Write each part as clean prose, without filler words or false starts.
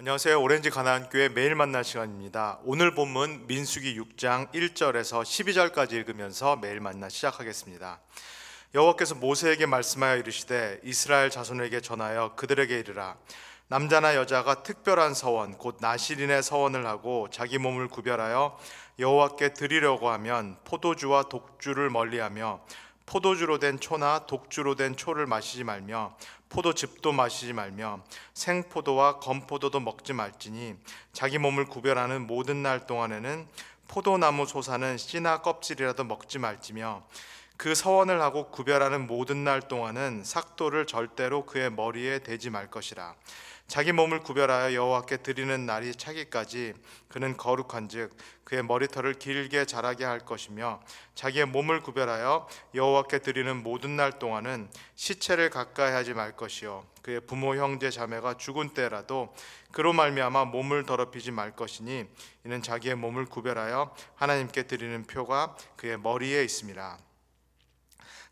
안녕하세요. 오렌지 가나안교회 매일 만날 시간입니다. 오늘 본문 민수기 6장 1절에서 12절까지 읽으면서 매일 만나 시작하겠습니다. 여호와께서 모세에게 말씀하여 이르시되 이스라엘 자손에게 전하여 그들에게 이르라. 남자나 여자가 특별한 서원 곧 나실인의 서원을 하고 자기 몸을 구별하여 여호와께 드리려고 하면 포도주와 독주를 멀리하며 포도주로 된 초나 독주로 된 초를 마시지 말며 포도즙도 마시지 말며 생포도와 건포도도 먹지 말지니 자기 몸을 구별하는 모든 날 동안에는 포도나무 솟아는 씨나 껍질이라도 먹지 말지며 그 서원을 하고 구별하는 모든 날 동안은 삭도를 절대로 그의 머리에 대지 말 것이라. 자기 몸을 구별하여 여호와께 드리는 날이 차기까지 그는 거룩한즉 그의 머리털을 길게 자라게 할 것이며 자기의 몸을 구별하여 여호와께 드리는 모든 날 동안은 시체를 가까이 하지 말 것이요 그의 부모 형제 자매가 죽은 때라도 그로 말미암아 몸을 더럽히지 말 것이니 이는 자기의 몸을 구별하여 하나님께 드리는 표가 그의 머리에 있음이라.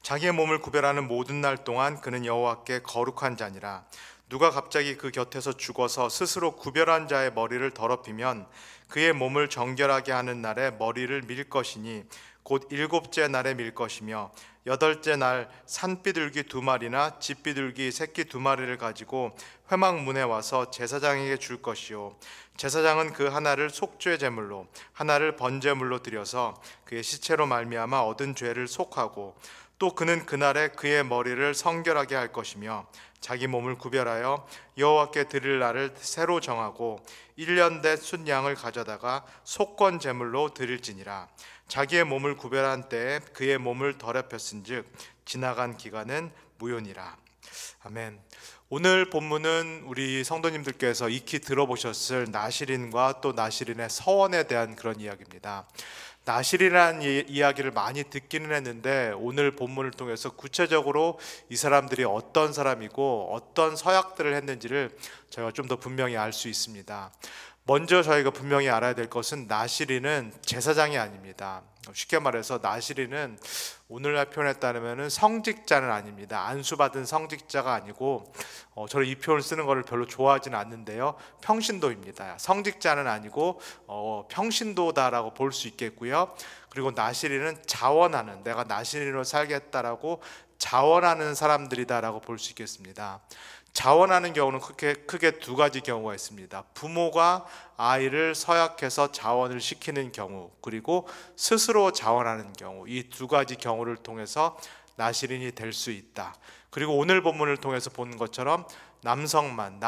자기의 몸을 구별하는 모든 날 동안 그는 여호와께 거룩한 자니라. 누가 갑자기 그 곁에서 죽어서 스스로 구별한 자의 머리를 더럽히면 그의 몸을 정결하게 하는 날에 머리를 밀 것이니 곧 일곱째 날에 밀 것이며 여덟째 날 산비둘기 2마리나 집비둘기 새끼 2마리를 가지고 회막문에 와서 제사장에게 줄 것이요 제사장은 그 하나를 속죄 제물로 하나를 번제물로 드려서 그의 시체로 말미암아 얻은 죄를 속하고 또 그는 그날에 그의 머리를 성결하게 할 것이며 자기 몸을 구별하여 여호와께 드릴 날을 새로 정하고 1년 된 순양을 가져다가 속건 제물로 드릴지니라. 자기의 몸을 구별한 때에 그의 몸을 더럽혔은즉 지나간 기간은 무효니라. 아멘. 오늘 본문은 우리 성도님들께서 익히 들어보셨을 나실인과 또 나실인의 서원에 대한 그런 이야기입니다. 나실이라는 이야기를 많이 듣기는 했는데 오늘 본문을 통해서 구체적으로 이 사람들이 어떤 사람이고 어떤 서약들을 했는지를 저희가 좀 더 분명히 알 수 있습니다. 먼저 저희가 분명히 알아야 될 것은 나실인은 제사장이 아닙니다. 쉽게 말해서 나실인은 오늘날 표현에 따르면 성직자는 아닙니다. 안수받은 성직자가 아니고 저는 이 표현을 쓰는 것을 별로 좋아하지는 않는데요, 평신도입니다. 성직자는 아니고 평신도다라고 볼 수 있겠고요. 그리고 나실인은 자원하는, 내가 나실인으로 살겠다라고 자원하는 사람들이다라고 볼 수 있겠습니다. 자원하는 경우는 크게 두 가지 경우가 있습니다. 부모가 아이를 서약해서 자원을 시키는 경우, 그리고 스스로 자원하는 경우, 이 두 가지 경우를 통해서 나실인이 될 수 있다. 그리고 오늘 본문을 통해서 보는 것처럼 남자만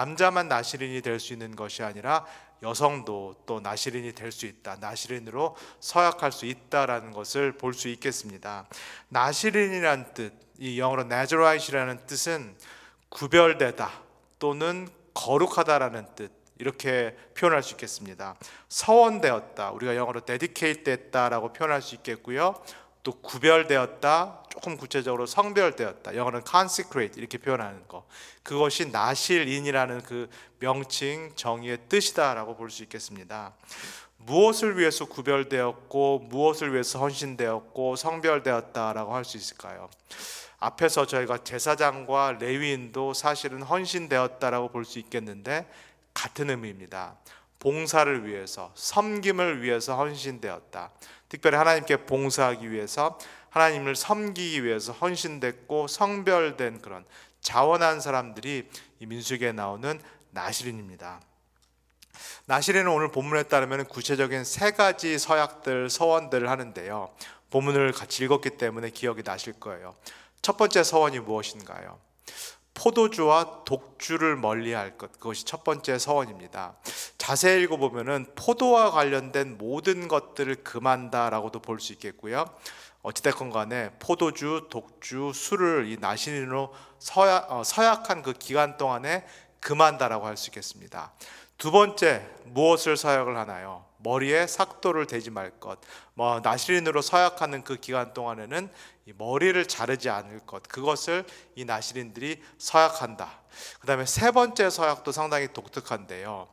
나실인이 될 수 있는 것이 아니라 여성도 또 나실인이 될 수 있다. 나실인으로 서약할 수 있다라는 것을 볼 수 있겠습니다. 나실인이라는 뜻, 이 영어로 Nazirite이라는 뜻은 구별되다 또는 거룩하다라는 뜻, 이렇게 표현할 수 있겠습니다. 서원되었다, 우리가 영어로 dedicate 됐다라고 표현할 수 있겠고요. 또 구별되었다, 조금 구체적으로 성별되었다, 영어는 consecrate 이렇게 표현하는 거, 그것이 나실인이라는 그 명칭 정의의 뜻이다라고 볼 수 있겠습니다. 무엇을 위해서 구별되었고 무엇을 위해서 헌신되었고 성별되었다라고 할 수 있을까요? 앞에서 저희가 제사장과 레위인도 사실은 헌신되었다라고 볼 수 있겠는데 같은 의미입니다. 봉사를 위해서, 섬김을 위해서 헌신되었다. 특별히 하나님께 봉사하기 위해서, 하나님을 섬기기 위해서 헌신됐고 성별된 그런 자원한 사람들이 이 민수기에 나오는 나실인입니다. 나실인은 오늘 본문에 따르면 구체적인 세 가지 서약들, 서원들을 하는데요, 본문을 같이 읽었기 때문에 기억이 나실 거예요. 첫 번째 서원이 무엇인가요? 포도주와 독주를 멀리할 것, 그것이 첫 번째 서원입니다. 자세히 읽어보면 포도와 관련된 모든 것들을 금한다라고도 볼 수 있겠고요. 어찌됐건 간에 포도주, 독주, 술을 이 나실인으로 서약한 그 기간 동안에 금한다라고 할 수 있겠습니다. 두 번째, 무엇을 서약을 하나요? 머리에 삭도를 대지 말 것. 나실인으로 서약하는 그 기간 동안에는 이 머리를 자르지 않을 것, 그것을 이 나실인들이 서약한다. 그 다음에 세 번째 서약도 상당히 독특한데요,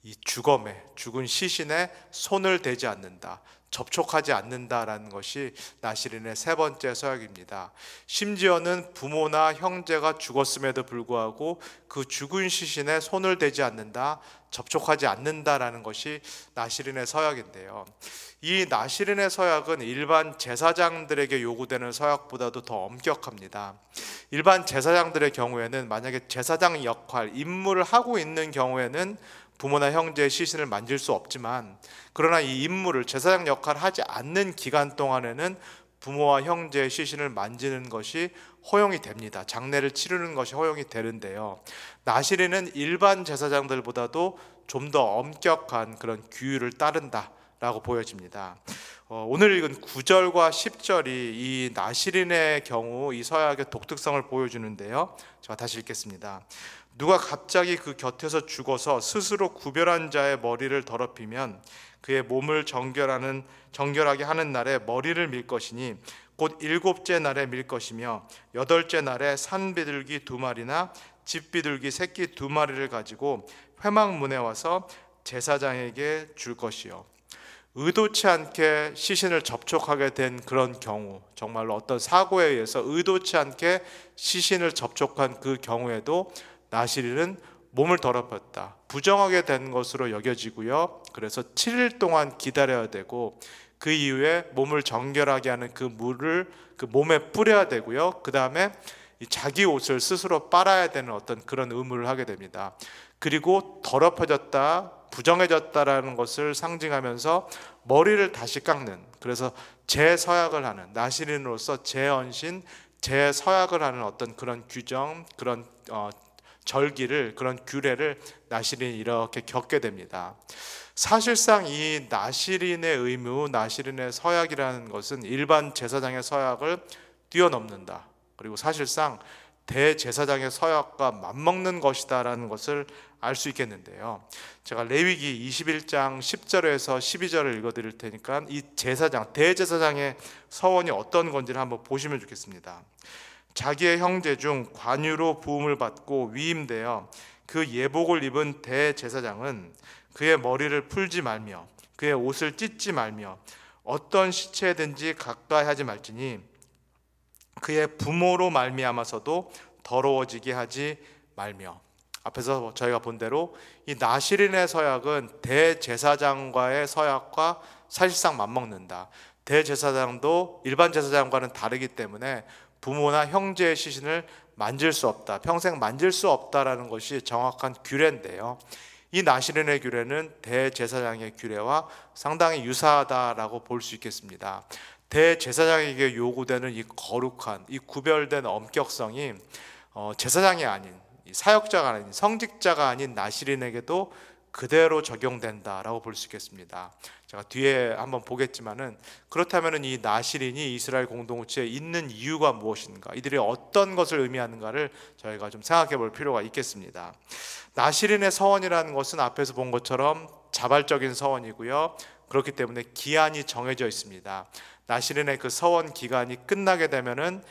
이 죽은 시신에 손을 대지 않는다, 접촉하지 않는다라는 것이 나시린의 세 번째 서약입니다. 심지어는 부모나 형제가 죽었음에도 불구하고 그 죽은 시신에 손을 대지 않는다, 접촉하지 않는다라는 것이 나시린의 서약인데요. 이 나시린의 서약은 일반 제사장들에게 요구되는 서약보다도 더 엄격합니다. 일반 제사장들의 경우에는 만약에 제사장 역할, 임무를 하고 있는 경우에는 부모나 형제의 시신을 만질 수 없지만, 그러나 이 임무를 제사장 역할을 하지 않는 기간 동안에는 부모와 형제의 시신을 만지는 것이 허용이 됩니다. 장례를 치르는 것이 허용이 되는데요, 나시린은 일반 제사장들보다도 좀 더 엄격한 그런 규율을 따른다 라고 보여집니다. 오늘 읽은 9절과 10절이 이 나시린의 경우 이 서약의 독특성을 보여주는데요, 제가 다시 읽겠습니다. 누가 갑자기 그 곁에서 죽어서 스스로 구별한 자의 머리를 더럽히면 그의 몸을 정결하게 하는 날에 머리를 밀 것이니 곧 7째 날에 밀 것이며 8째 날에 산비둘기 2마리나 집비둘기 새끼 2마리를 가지고 회막문에 와서 제사장에게 줄 것이요. 의도치 않게 시신을 접촉하게 된 그런 경우, 정말로 어떤 사고에 의해서 의도치 않게 시신을 접촉한 그 경우에도 나시린은 몸을 더럽혔다, 부정하게 된 것으로 여겨지고요. 그래서 7일 동안 기다려야 되고, 그 이후에 몸을 정결하게 하는 그 물을 그 몸에 뿌려야 되고요. 그 다음에 자기 옷을 스스로 빨아야 되는 어떤 그런 의무를 하게 됩니다. 그리고 더럽혀졌다, 부정해졌다라는 것을 상징하면서 머리를 다시 깎는, 그래서 재서약을 하는, 나시린으로서 재언신, 재서약을 하는 어떤 그런 규정, 그런 절기를, 그런 규례를 나시린이 이렇게 겪게 됩니다. 사실상 이 나시린의 의무, 나시린의 서약이라는 것은 일반 제사장의 서약을 뛰어넘는다, 그리고 사실상 대제사장의 서약과 맞먹는 것이다라는 것을 알 수 있겠는데요, 제가 레위기 21장 10절에서 12절을 읽어드릴 테니까 이 제사장, 대제사장의 서원이 어떤 건지를 한번 보시면 좋겠습니다. 자기의 형제 중 관유로 부음을 받고 위임되어 그 예복을 입은 대제사장은 그의 머리를 풀지 말며 그의 옷을 찢지 말며 어떤 시체든지 가까이 하지 말지니 그의 부모로 말미암아서도 더러워지게 하지 말며. 앞에서 저희가 본 대로 이 나시린의 서약은 대제사장과의 서약과 사실상 맞먹는다. 대제사장도 일반 제사장과는 다르기 때문에 부모나 형제의 시신을 만질 수 없다, 평생 만질 수 없다라는 것이 정확한 규례인데요, 이 나시린의 규례는 대제사장의 규례와 상당히 유사하다라고 볼 수 있겠습니다. 대제사장에게 요구되는 이 거룩한, 이 구별된 엄격성이 제사장이 아닌, 사역자가 아닌, 성직자가 아닌 나시린에게도 그대로 적용된다라고 볼 수 있겠습니다. 제가 뒤에 한번 보겠지만은, 그렇다면 이 나시린이 이스라엘 공동체에 있는 이유가 무엇인가, 이들이 어떤 것을 의미하는가를 저희가 좀 생각해 볼 필요가 있겠습니다. 나시린의 서원이라는 것은 앞에서 본 것처럼 자발적인 서원이고요, 그렇기 때문에 기한이 정해져 있습니다. 나시린의 그 서원 기간이 끝나게 되면은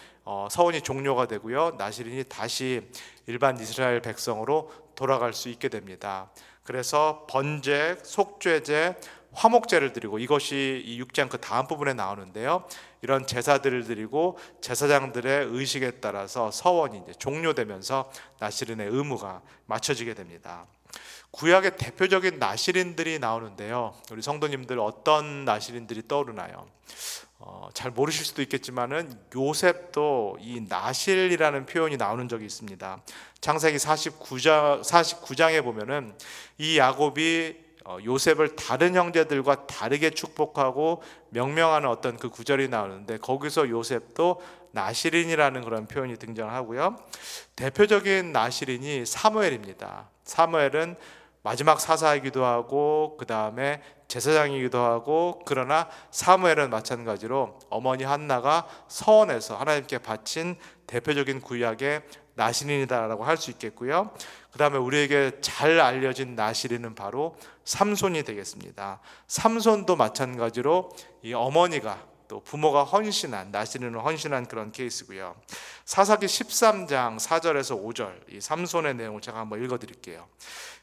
서원이 종료가 되고요, 나시린이 다시 일반 이스라엘 백성으로 돌아갈 수 있게 됩니다. 그래서 번제, 속죄제, 화목제를 드리고, 이것이 이 6장 그 다음 부분에 나오는데요, 이런 제사들을 드리고 제사장들의 의식에 따라서 서원이 이제 종료되면서 나시린의 의무가 맞춰지게 됩니다. 구약의 대표적인 나시린들이 나오는데요, 우리 성도님들 어떤 나시린들이 떠오르나요? 잘 모르실 수도 있겠지만은 요셉도 이 나실이라는 표현이 나오는 적이 있습니다. 창세기 49장에 보면은 이 야곱이 요셉을 다른 형제들과 다르게 축복하고 명명하는 어떤 그 구절이 나오는데, 거기서 요셉도 나시린이라는 그런 표현이 등장하고요, 대표적인 나시린이 사무엘입니다. 사무엘은 마지막 사사이기도 하고 그 다음에 제사장이기도 하고, 그러나 사무엘은 마찬가지로 어머니 한나가 서원해서 하나님께 바친 대표적인 구약의 나시린이다라고 할 수 있겠고요, 그 다음에 우리에게 잘 알려진 나시린은 바로 삼손이 되겠습니다. 삼손도 마찬가지로 이 어머니가 또 부모가 헌신한, 나시린은 헌신한 그런 케이스고요. 사사기 13장 4절에서 5절, 이 삼손의 내용을 제가 한번 읽어드릴게요.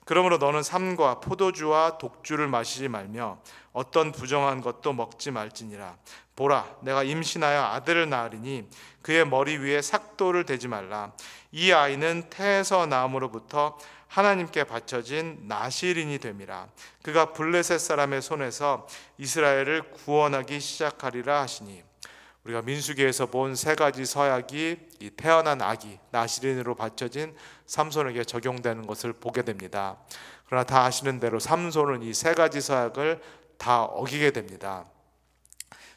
그러므로 너는 삼과 포도주와 독주를 마시지 말며 어떤 부정한 것도 먹지 말지니라. 보라, 내가 임신하여 아들을 낳으리니 그의 머리 위에 삭도를 대지 말라. 이 아이는 태에서 나음으로부터 하나님께 바쳐진 나시린이 됨이라. 그가 블레셋 사람의 손에서 이스라엘을 구원하기 시작하리라 하시니. 우리가 민수기에서 본 세 가지 서약이 이 태어난 아기 나시린으로 바쳐진 삼손에게 적용되는 것을 보게 됩니다. 그러나 다 아시는 대로 삼손은 이 세 가지 서약을 다 어기게 됩니다.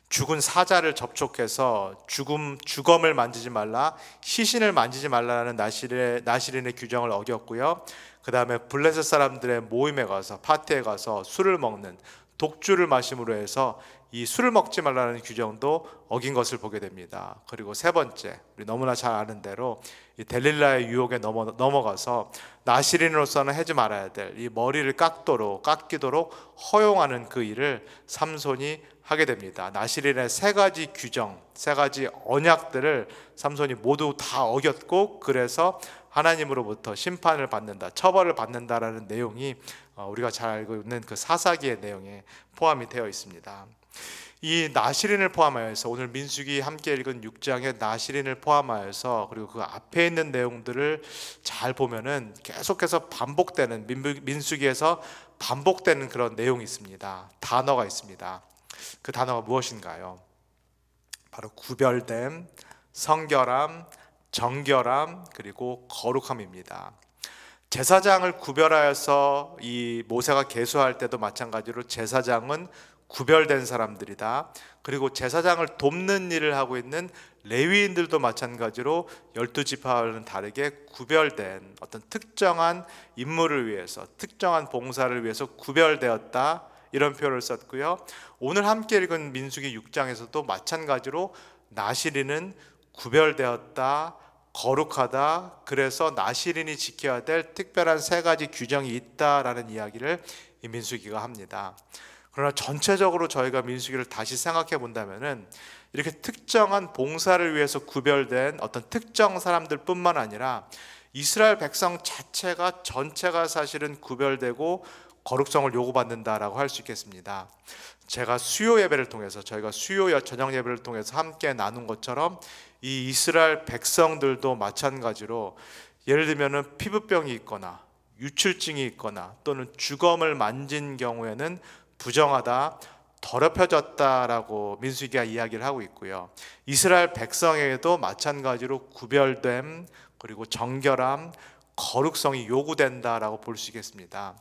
죽은 사자를 접촉해서 주검을 만지지 말라, 시신을 만지지 말라는 나시린의 규정을 어겼고요. 그 다음에 블레셋 사람들의 모임에 가서, 파티에 가서 술을 먹는, 독주를 마심으로 해서 이 술을 먹지 말라는 규정도 어긴 것을 보게 됩니다. 그리고 세 번째, 우리 너무나 잘 아는 대로 이 델릴라의 유혹에 넘어가서 나시린으로서는 하지 말아야 될 이 머리를 깎이도록 허용하는 그 일을 삼손이 하게 됩니다. 나시린의 세 가지 규정, 세 가지 언약들을 삼손이 모두 다 어겼고, 그래서 하나님으로부터 심판을 받는다, 처벌을 받는다라는 내용이 우리가 잘 알고 있는 그 사사기의 내용에 포함이 되어 있습니다. 이 나시린을 포함하여서 오늘 민수기 함께 읽은 6장의 나시린을 포함하여서, 그리고 그 앞에 있는 내용들을 잘 보면은 계속해서 반복되는, 민수기에서 반복되는 그런 내용이 있습니다. 단어가 있습니다. 그 단어가 무엇인가요? 바로 구별됨, 성결함, 정결함, 그리고 거룩함입니다. 제사장을 구별하여서 이 모세가 계수할 때도 마찬가지로 제사장은 구별된 사람들이다. 그리고 제사장을 돕는 일을 하고 있는 레위인들도 마찬가지로 12지파와는 다르게 구별된 어떤 특정한 임무를 위해서, 특정한 봉사를 위해서 구별되었다, 이런 표현을 썼고요. 오늘 함께 읽은 민수기 6장에서도 마찬가지로 나시린은 구별되었다, 거룩하다, 그래서 나시린이 지켜야 될 특별한 세 가지 규정이 있다라는 이야기를 이 민수기가 합니다. 그러나 전체적으로 저희가 민수기를 다시 생각해 본다면은 이렇게 특정한 봉사를 위해서 구별된 어떤 특정 사람들 뿐만 아니라 이스라엘 백성 자체가 전체가 사실은 구별되고 거룩성을 요구받는다라고 할 수 있겠습니다. 제가 수요 예배를 통해서, 저희가 수요 저녁 예배를 통해서 함께 나눈 것처럼 이 이스라엘 백성들도 마찬가지로, 예를 들면 피부병이 있거나 유출증이 있거나 또는 주검을 만진 경우에는 부정하다, 더럽혀졌다라고 민수기가 이야기를 하고 있고요. 이스라엘 백성에게도 마찬가지로 구별됨, 그리고 정결함, 거룩성이 요구된다라고 볼 수 있겠습니다.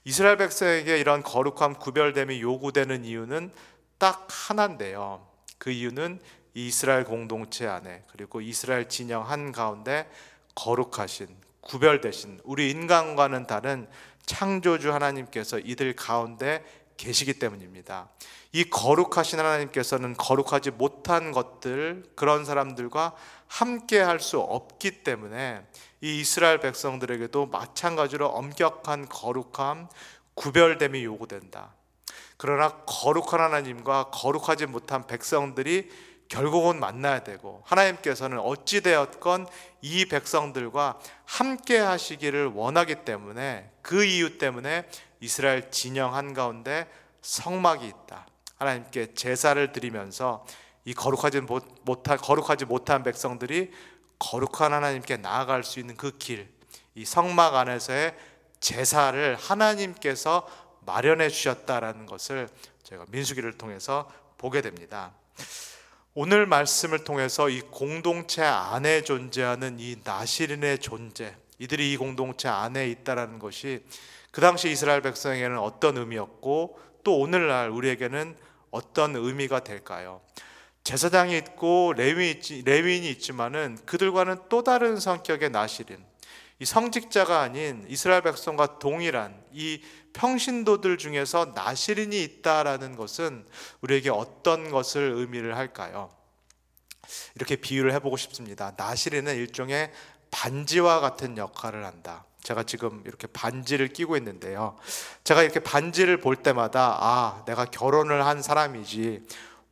이스라엘 백성에게 이런 거룩함, 구별됨이 요구되는 이유는 딱 하나인데요. 그 이유는 이 이스라엘 공동체 안에, 그리고 이스라엘 진영 한가운데 거룩하신, 구별되신 우리 인간과는 다른 창조주 하나님께서 이들 가운데 계시기 때문입니다. 이 거룩하신 하나님께서는 거룩하지 못한 것들, 그런 사람들과 함께 할 수 없기 때문에 이 이스라엘 백성들에게도 마찬가지로 엄격한 거룩함, 구별됨이 요구된다. 그러나 거룩한 하나님과 거룩하지 못한 백성들이 결국은 만나야 되고, 하나님께서는 어찌되었건 이 백성들과 함께 하시기를 원하기 때문에, 그 이유 때문에 이스라엘 진영 한가운데 성막이 있다. 하나님께 제사를 드리면서 이 거룩하지 못한 백성들이 거룩한 하나님께 나아갈 수 있는 그 길, 이 성막 안에서의 제사를 하나님께서 마련해 주셨다라는 것을 제가 민수기를 통해서 보게 됩니다. 오늘 말씀을 통해서 이 공동체 안에 존재하는 이 나시린의 존재, 이들이 이 공동체 안에 있다라는 것이 그 당시 이스라엘 백성에게는 어떤 의미였고, 또 오늘날 우리에게는 어떤 의미가 될까요? 제사장이 있고 레위인이 있지만은 그들과는 또 다른 성격의 나시린, 이 성직자가 아닌 이스라엘 백성과 동일한 이 평신도들 중에서 나시린이 있다라는 것은 우리에게 어떤 것을 의미를 할까요? 이렇게 비유를 해보고 싶습니다. 나시린은 일종의 반지와 같은 역할을 한다. 제가 지금 이렇게 반지를 끼고 있는데요, 제가 이렇게 반지를 볼 때마다 내가 결혼을 한 사람이지,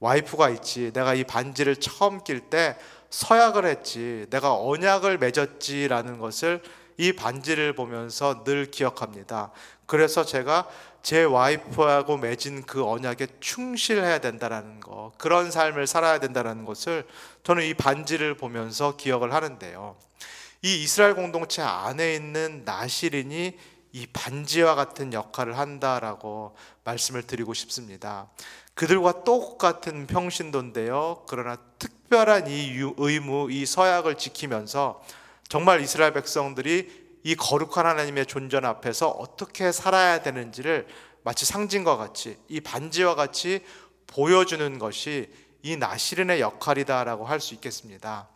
와이프가 있지. 내가 이 반지를 처음 낄 때 서약을 했지. 내가 언약을 맺었지라는 것을 이 반지를 보면서 늘 기억합니다. 그래서 제가 제 와이프하고 맺은 그 언약에 충실해야 된다라는 거, 그런 삶을 살아야 된다라는 것을 저는 이 반지를 보면서 기억을 하는데요. 이 이스라엘 공동체 안에 있는 나실인이 이 반지와 같은 역할을 한다라고 말씀을 드리고 싶습니다. 그들과 똑같은 평신도인데요. 그러나 특별한 이 의무, 이 서약을 지키면서 정말 이스라엘 백성들이 이 거룩한 하나님의 존전 앞에서 어떻게 살아야 되는지를 마치 상징과 같이, 이 반지와 같이 보여주는 것이 이 나실인의 역할이다라고 할 수 있겠습니다.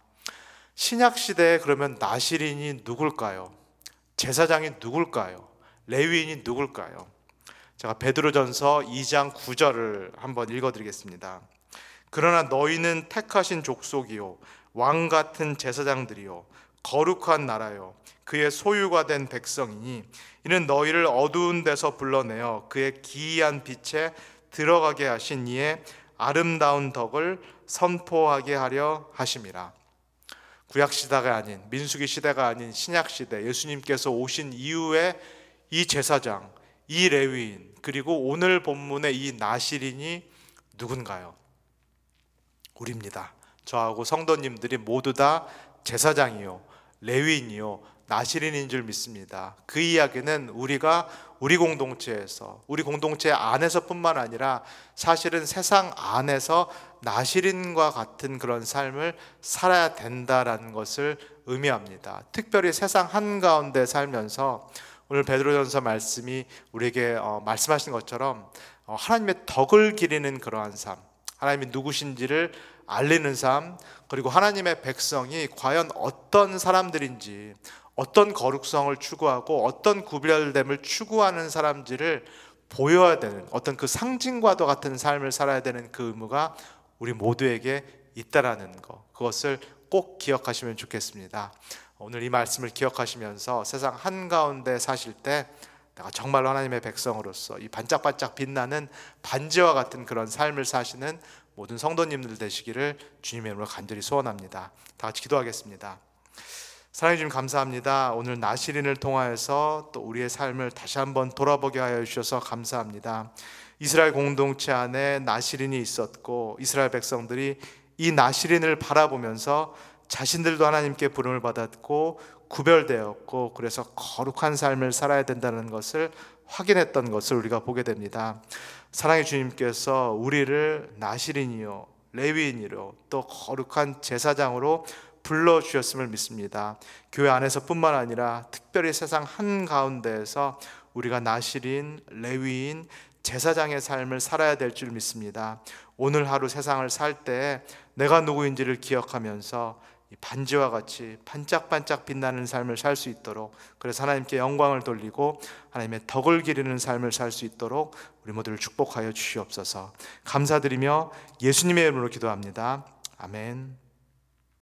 신약 시대에 그러면 나실인이 누굴까요? 제사장이 누굴까요? 레위인이 누굴까요? 제가 베드로전서 2장 9절을 한번 읽어드리겠습니다. 그러나 너희는 택하신 족속이요 왕 같은 제사장들이요 거룩한 나라요 그의 소유가 된 백성이니 이는 너희를 어두운 데서 불러내어 그의 기이한 빛에 들어가게 하신 이의 아름다운 덕을 선포하게 하려 하심이라. 구약 시대가 아닌, 민수기 시대가 아닌 신약 시대, 예수님께서 오신 이후에 이 제사장, 이 레위인, 그리고 오늘 본문의 이 나실인이 누군가요? 우리입니다. 저하고 성도님들이 모두 다 제사장이요, 레위인이요, 나실인인 줄 믿습니다. 그 이야기는 우리가 우리 공동체에서, 우리 공동체 안에서뿐만 아니라 사실은 세상 안에서 나실인과 같은 그런 삶을 살아야 된다라는 것을 의미합니다. 특별히 세상 한가운데 살면서 오늘 베드로전서 말씀이 우리에게 말씀하신 것처럼 하나님의 덕을 기리는 그러한 삶, 하나님이 누구신지를 알리는 삶, 그리고 하나님의 백성이 과연 어떤 사람들인지, 어떤 거룩성을 추구하고 어떤 구별됨을 추구하는 사람들을 보여야 되는 어떤 그 상징과도 같은 삶을 살아야 되는 그 의무가 우리 모두에게 있다라는 것, 그것을 꼭 기억하시면 좋겠습니다. 오늘 이 말씀을 기억하시면서 세상 한가운데 사실 때 내가 정말로 하나님의 백성으로서 이 반짝반짝 빛나는 반지와 같은 그런 삶을 사시는 모든 성도님들 되시기를 주님의 이름으로 간절히 소원합니다. 다 같이 기도하겠습니다. 사랑해 주님 감사합니다. 오늘 나실인을 통하여서 또 우리의 삶을 다시 한번 돌아보게 하여 주셔서 감사합니다. 이스라엘 공동체 안에 나실인이 있었고 이스라엘 백성들이 이 나실인을 바라보면서 자신들도 하나님께 부름을 받았고 구별되었고 그래서 거룩한 삶을 살아야 된다는 것을 확인했던 것을 우리가 보게 됩니다. 사랑의 주님께서 우리를 나실인이요 레위인이요 또 거룩한 제사장으로 불러주셨음을 믿습니다. 교회 안에서뿐만 아니라 특별히 세상 한가운데에서 우리가 나실인, 레위인, 제사장의 삶을 살아야 될 줄 믿습니다. 오늘 하루 세상을 살 때 내가 누구인지를 기억하면서 이 반지와 같이 반짝반짝 빛나는 삶을 살 수 있도록, 그래서 하나님께 영광을 돌리고 하나님의 덕을 기리는 삶을 살 수 있도록 우리 모두를 축복하여 주시옵소서. 감사드리며 예수님의 이름으로 기도합니다. 아멘.